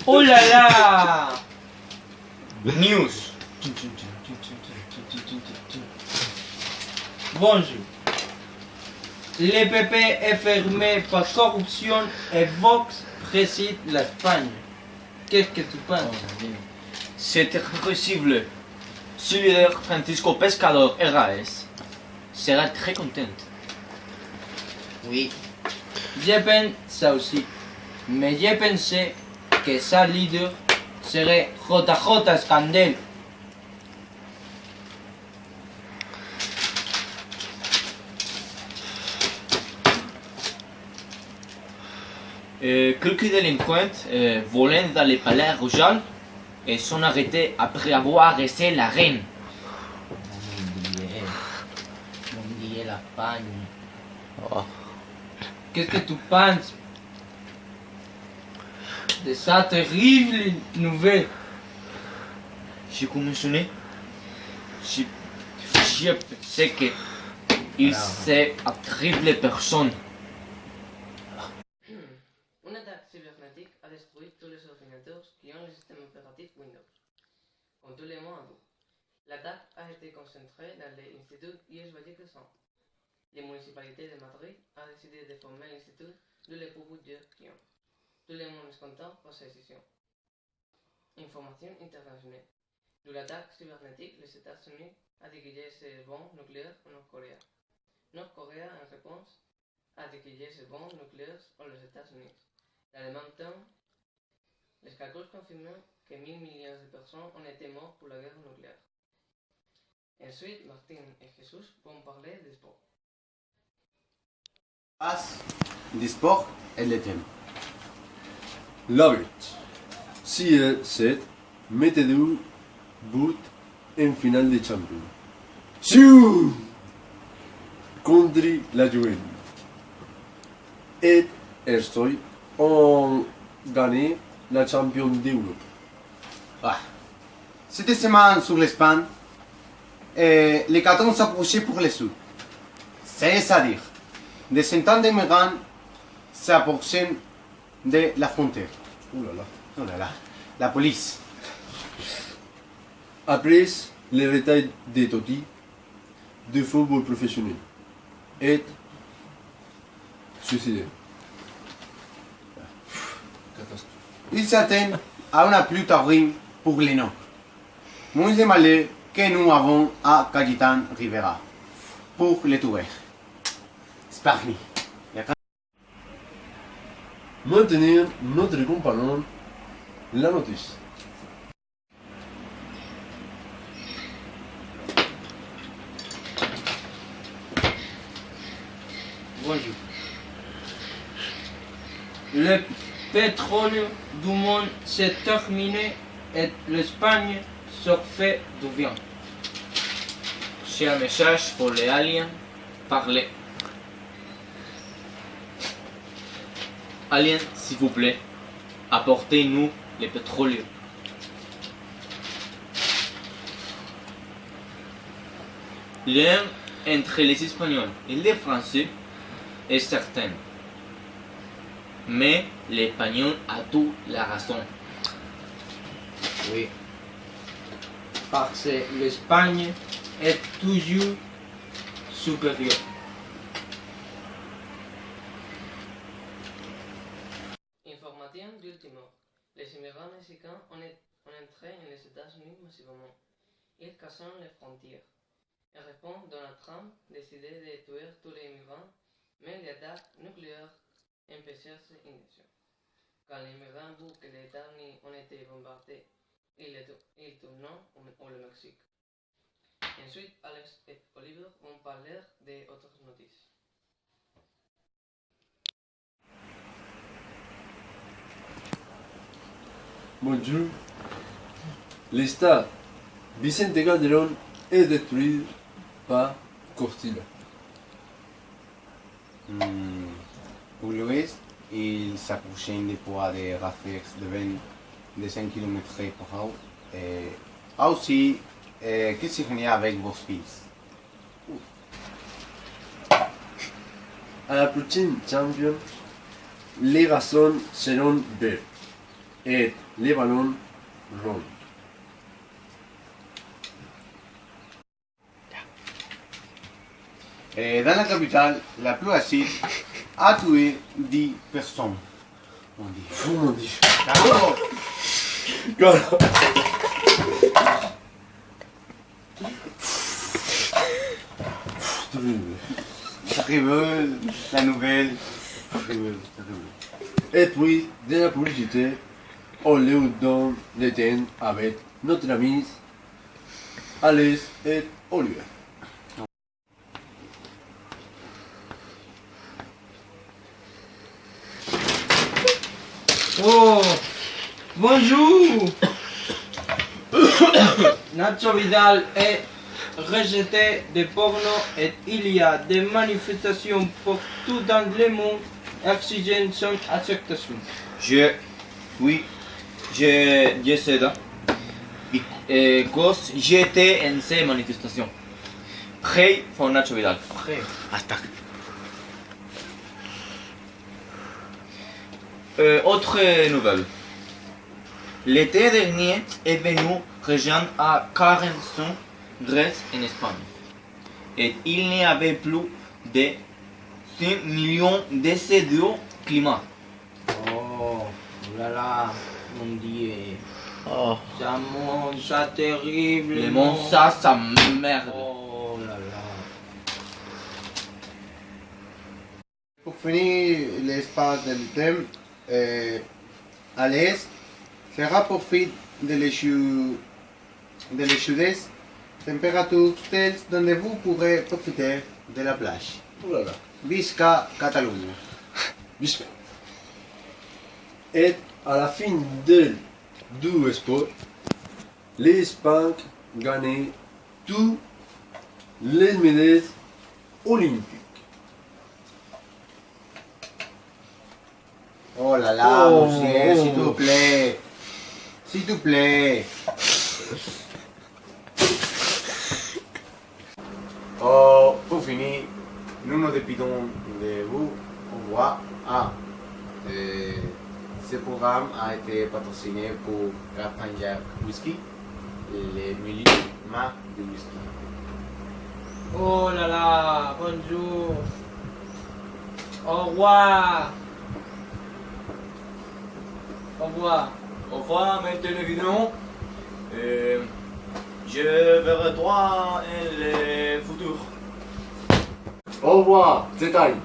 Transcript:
Oh là là! News. Bonjour. L'EPP est fermé par corruption et Vox préside l'Espagne. Qu'est-ce que tu penses? C'est irréversible. Ce leader, Francisco Pescador Herrades, sera très content. Oui. Je pense ça aussi. Mais j'ai pensé que sa leader serait JJ Scandel. Quelques délinquants volent dans le palais royal et sont arrêtés après avoir arrêté la reine. Mon Dieu, l'Espagne. Oh. Qu'est-ce que tu penses de cette terrible nouvelle? J'ai commencé. Je sais que c'est une terrible personne. Une attaque cybernétique a détruit tous les ordinateurs qui ont le système opératif Windows, comme tous les mois. L'attaque a été concentrée dans l'Institut IES Vallecresson. La municipalité de Madrid a décidé de former l'institut de les pouvoirs qui ont. Tout le monde est content pour cette décision. Information internationale. De l'attaque cybernétique, les États-Unis a dirigé ses bombes nucléaires en Nord-Corée. Nord-Corée, en réponse, a dirigé ses bombes nucléaires aux États-Unis. Dans le même temps, les calculs confirment que 1000 millions de personnes ont été mortes pour la guerre nucléaire. Ensuite, Martin et Jesus vont parler des sports. Du sport et le thème. Love it. CR7 mette 2 buts en finale de Champions. Chou! Contre la Juventus. Et Erstoy ont gagné la Champions d'Europe. Ah. Cette semaine sur l'Espagne, les cartons s'approchaient pour les sous. C'est-à-dire, des centaines de migrants s'approchent de la frontière. Oh là là. Oh là là, la police. Après les retraits de Totti, de football professionnel, est suicidé. Catastrophe. Ils s'attendent à une pluie terrible pour les nôtres. Moins de malheur que nous avons à Cayetan Rivera pour les tuer. Sparni. Maintenir notre compagnon la notice. Bonjour. Le pétrole du monde s'est terminé et l'Espagne se fait du bien. J'ai un message pour les aliens. Parlez. Aliens, s'il vous plaît, apportez-nous le pétrole. Le lien entre les Espagnols et les Français est certain. Mais l'Espagnol a toute la raison. Oui. Parce que l'Espagne est toujours supérieure. Information d'ultimo. Les immigrants mexicains ont entré dans les États-Unis massivement. Ils cassent les frontières. En réponse, Donald Trump décidait de tuer tous les immigrants, mais les attaques nucléaires empêchèrent cette intention. Quand les immigrants vont que les États-Unis ont été bombardés, ils tournent au Mexique. Ensuite, Alex et Oliver vont parler d'autres notices. Bonjour. L'État Vicente Calderón est détruit par Costilla. Pour l'ouest, ils s'approchaient des poids de rafales de vent de 5 km par heure. Aussi, qu'est-ce qu'il y a avec vos fils? À la prochaine Champions, les garçons seront verts et les ballons ronds. Et dans la capitale, la pluie acide a tué 10 personnes. On dit. Oh mon dieu. Bravo. Voilà. Terrible, la nouvelle. Terrible. Et puis, de la publicité, on le donne le thème avec notre ami Alice et Olivier. Oh, bonjour. Nacho Vidal est rejeté de porno et il y a des manifestations partout dans le monde exigeant son acceptation. Oui, je sais ça. Et cause j'étais en ces manifestations. Prêt pour Nacho Vidal. Après, Autre nouvelle. L'été dernier est venu rejoindre à 45 Grèce en Espagne. Et il n'y avait plus de 5 millions de décès du climat. oh là là, mon Dieu. Oh. Ça monte, ça terrible. Le monde, ça merde. Oh là là. Pour finir l'espace de thème, à l'est, sera profite de l'échoudes températures telles dont vous pourrez profiter de la plage. Oh là là. Visca Catalunya. Bisque. Et à la fin du sport, l'Espagne gagne toutes les médailles olympiques. Oh là là, Oh. monsieur, s'il te plaît. S'il te plaît. Oh, pour finir, nous nous dépendons de vous. Au revoir. Ce programme a été patrociné pour Raffingers Whisky, les millimars de whisky. Oh là là, bonjour. Au revoir. Au revoir. Au revoir mes télévisions. Je verrai toi et le futur. Au revoir, c'est time.